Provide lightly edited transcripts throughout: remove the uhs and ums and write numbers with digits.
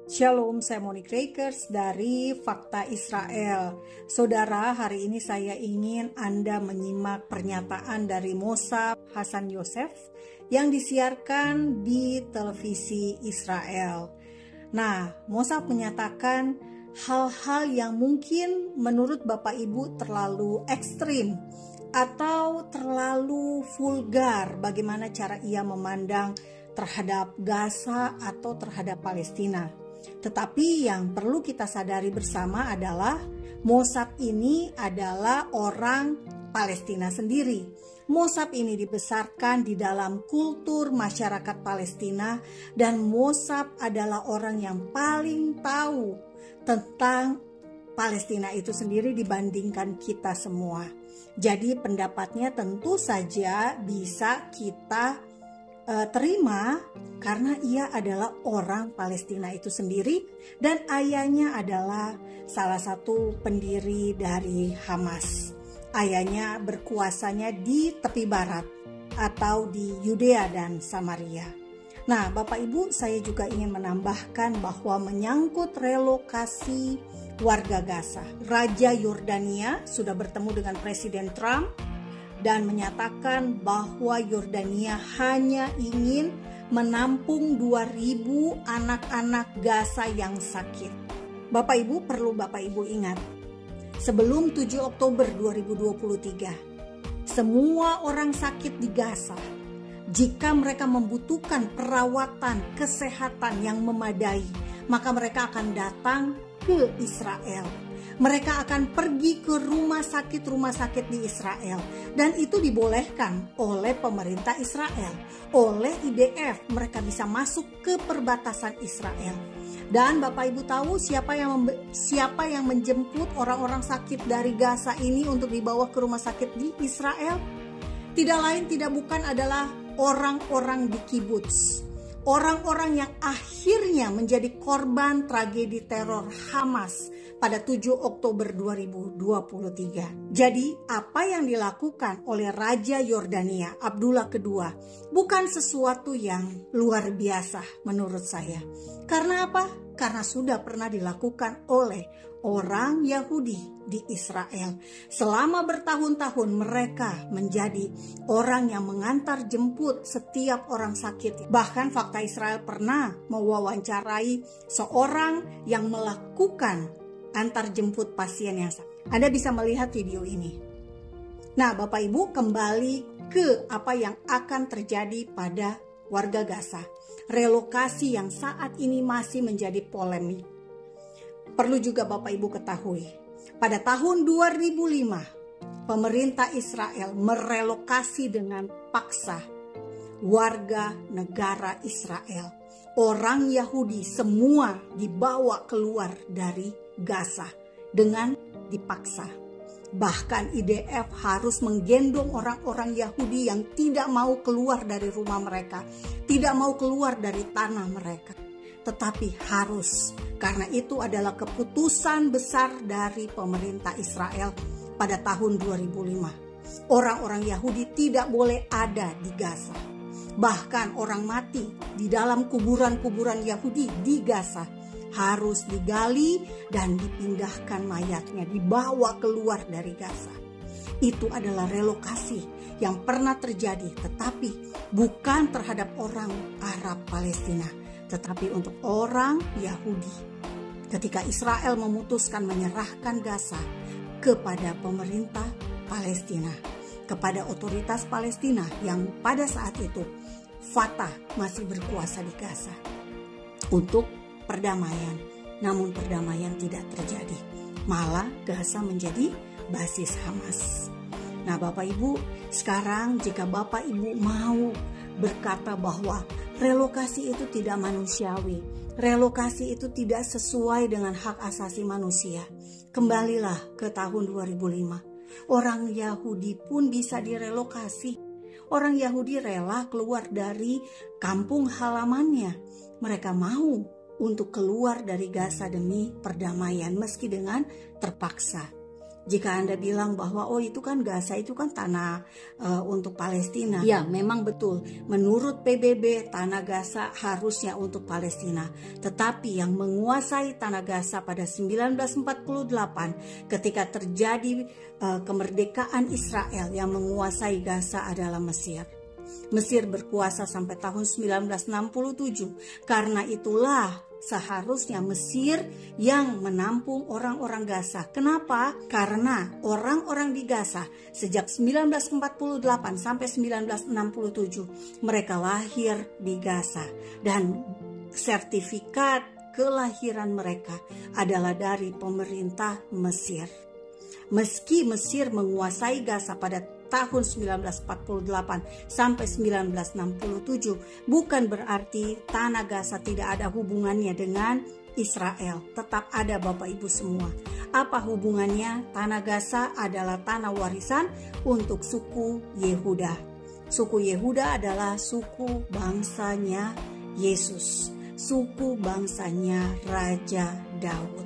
Shalom, saya Monique Rakers dari Fakta Israel. Saudara, hari ini saya ingin Anda menyimak pernyataan dari Mosaf Hasan Yosef yang disiarkan di televisi Israel. Nah, Mosaf menyatakan hal-hal yang mungkin menurut Bapak Ibu terlalu ekstrim atau terlalu vulgar bagaimana cara ia memandang terhadap Gaza atau terhadap Palestina. Tetapi yang perlu kita sadari bersama adalah Mosaf ini adalah orang Palestina sendiri. Mosaf ini dibesarkan di dalam kultur masyarakat Palestina dan Mosaf adalah orang yang paling tahu tentang Palestina itu sendiri dibandingkan kita semua. Jadi pendapatnya tentu saja bisa kita terima karena ia adalah orang Palestina itu sendiri dan ayahnya adalah salah satu pendiri dari Hamas. Ayahnya berkuasanya di tepi barat atau di Yudea dan Samaria. Nah, Bapak Ibu, saya juga ingin menambahkan bahwa menyangkut relokasi warga Gaza, Raja Yordania sudah bertemu dengan Presiden Trump dan menyatakan bahwa Yordania hanya ingin menampung 2.000 anak-anak Gaza yang sakit. Bapak Ibu, perlu Bapak Ibu ingat, sebelum 7 Oktober 2023, semua orang sakit di Gaza, jika mereka membutuhkan perawatan kesehatan yang memadai, maka mereka akan datang ke Israel. Mereka akan pergi ke rumah sakit di Israel. Dan itu dibolehkan oleh pemerintah Israel. Oleh IDF, mereka bisa masuk ke perbatasan Israel. Dan Bapak Ibu tahu siapa yang menjemput orang-orang sakit dari Gaza ini untuk dibawa ke rumah sakit di Israel? Tidak lain tidak bukan adalah orang-orang di kibuts. Orang-orang yang akhirnya menjadi korban tragedi teror Hamas pada 7 Oktober 2023. Jadi apa yang dilakukan oleh Raja Yordania Abdullah II bukan sesuatu yang luar biasa menurut saya. Karena apa? Karena sudah pernah dilakukan oleh orang Yahudi di Israel. Selama bertahun-tahun mereka menjadi orang yang mengantar jemput setiap orang sakit. Bahkan Fakta Israel pernah mewawancarai seorang yang melakukan antar jemput pasien yang sakit. Anda bisa melihat video ini. Nah, Bapak Ibu, kembali ke apa yang akan terjadi pada warga Gaza. Relokasi yang saat ini masih menjadi polemik. Perlu juga Bapak Ibu ketahui, pada tahun 2005, pemerintah Israel merelokasi dengan paksa warga negara Israel. Orang Yahudi semua dibawa keluar dari Gaza dengan dipaksa. Bahkan IDF harus menggendong orang-orang Yahudi yang tidak mau keluar dari rumah mereka, tidak mau keluar dari tanah mereka. Tetapi harus, karena itu adalah keputusan besar dari pemerintah Israel pada tahun 2005. Orang-orang Yahudi tidak boleh ada di Gaza. Bahkan orang mati di dalam kuburan-kuburan Yahudi di Gaza harus digali dan dipindahkan mayatnya, dibawa keluar dari Gaza. Itu adalah relokasi yang pernah terjadi, tetapi bukan terhadap orang Arab Palestina, tetapi untuk orang Yahudi. Ketika Israel memutuskan menyerahkan Gaza kepada pemerintah Palestina, kepada otoritas Palestina yang pada saat itu Fatah masih berkuasa di Gaza untuk perdamaian. Namun perdamaian tidak terjadi. Malah Gaza menjadi basis Hamas. Nah, Bapak Ibu, sekarang jika Bapak Ibu mau berkata bahwa relokasi itu tidak manusiawi, relokasi itu tidak sesuai dengan hak asasi manusia, kembalilah ke tahun 2005. Orang Yahudi pun bisa direlokasi. Orang Yahudi rela keluar dari kampung halamannya. Mereka mau untuk keluar dari Gaza demi perdamaian meski dengan terpaksa. Jika Anda bilang bahwa oh itu kan Gaza itu kan tanah untuk Palestina. Ya, memang betul. Menurut PBB tanah Gaza harusnya untuk Palestina. Tetapi yang menguasai tanah Gaza pada 1948 ketika terjadi kemerdekaan Israel, yang menguasai Gaza adalah Mesir. Mesir berkuasa sampai tahun 1967. Karena itulah seharusnya Mesir yang menampung orang-orang Gaza. Kenapa? Karena orang-orang di Gaza sejak 1948 sampai 1967 mereka lahir di Gaza, dan sertifikat kelahiran mereka adalah dari pemerintah Mesir. Meski Mesir menguasai Gaza pada tahun 1948 sampai 1967, bukan berarti tanah Gaza tidak ada hubungannya dengan Israel. Tetap ada Bapak Ibu semua. Apa hubungannya? Tanah Gaza adalah tanah warisan untuk suku Yehuda. Suku Yehuda adalah suku bangsanya Yesus, suku bangsanya Raja Daud.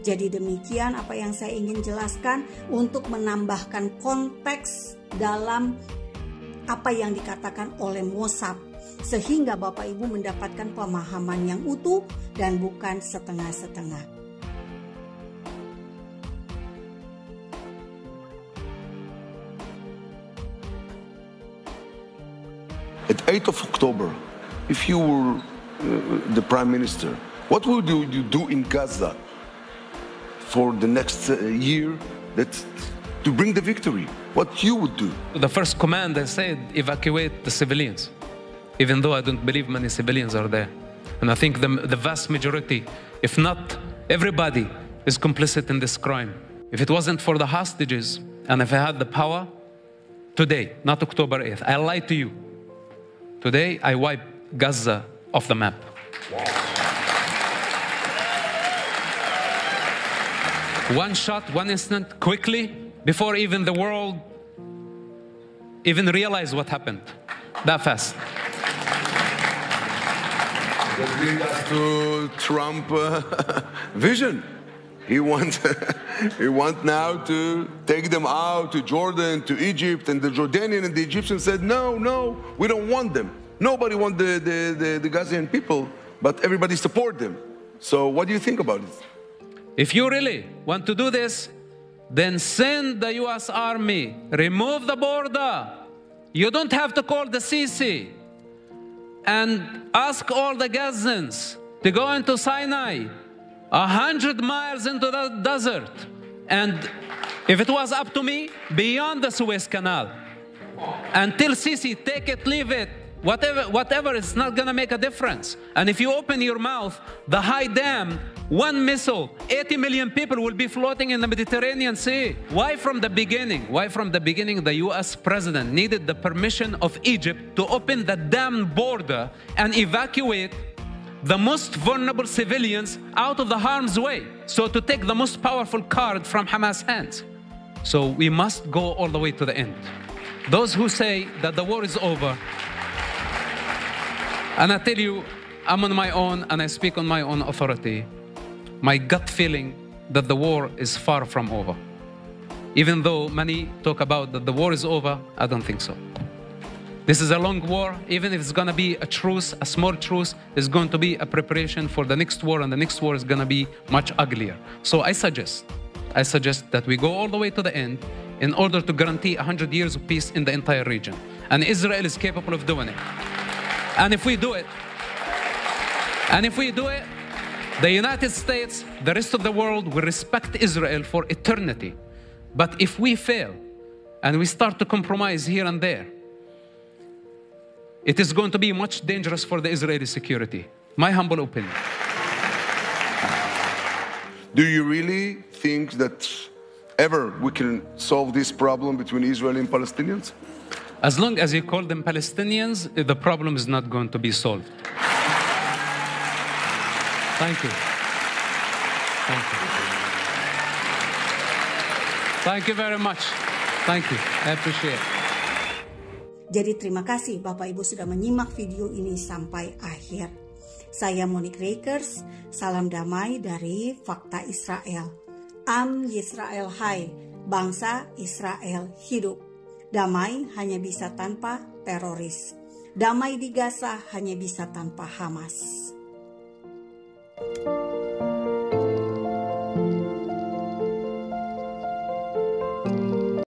Jadi demikian apa yang saya ingin jelaskan untuk menambahkan konteks dalam apa yang dikatakan oleh Mossad, sehingga Bapak Ibu mendapatkan pemahaman yang utuh dan bukan setengah-setengah. At 8th of October, if you were the Prime Minister, what would you do in Gaza for the next year to bring the victory? What you would do? The first command I said, evacuate the civilians, even though I don't believe many civilians are there. And I think the vast majority, if not everybody, is complicit in this crime. If it wasn't for the hostages, and if I had the power, today, not October 8th, I lie to you. Today, I wipe Gaza off the map. One shot, one instant, quickly, before even the world even realized what happened. That fast. That brings us to Trump vision. He wants now to take them out to Jordan, to Egypt, and the Jordanian and the Egyptians said, no, we don't want them. Nobody wants the Gazian people, but everybody support them. So what do you think about it? If you really want to do this, then send the U.S. Army, remove the border. You don't have to call the Sisi, and ask all the Gazans to go into Sinai, 100 miles into the desert. And if it was up to me, beyond the Suez Canal. Until Sisi, take it, leave it, whatever, it's not gonna make a difference. And if you open your mouth, the high dam, one missile, 80 million people will be floating in the Mediterranean Sea. Why from the beginning? Why from the beginning the US president needed the permission of Egypt to open the damn border and evacuate the most vulnerable civilians out of the harm's way? So to take the most powerful card from Hamas' hands. So we must go all the way to the end. Those who say that the war is over, and I tell you, I'm on my own and I speak on my own authority, my gut feeling that the war is far from over. Even though many talk about that the war is over, I don't think so. This is a long war. Even if it's going to be a truce, a small truce, it's going to be a preparation for the next war, and the next war is going to be much uglier. So I suggest that we go all the way to the end in order to guarantee 100 years of peace in the entire region. And Israel is capable of doing it. And if we do it, the United States, the rest of the world will respect Israel for eternity. But if we fail and we start to compromise here and there, it is going to be much dangerous for the Israeli security. My humble opinion. Do you really think that ever we can solve this problem between Israel and Palestinians? As long as you call them Palestinians, the problem is not going to be solved. Thank you. Thank you. Thank you very much. Thank you. I appreciate it. Jadi terima kasih Bapak Ibu sudah menyimak video ini sampai akhir. Saya Monique Rakers, salam damai dari Fakta Israel. Am Yisrael Hai. bangsa Israel hidup. Damai hanya bisa tanpa teroris. Damai di Gaza hanya bisa tanpa Hamas.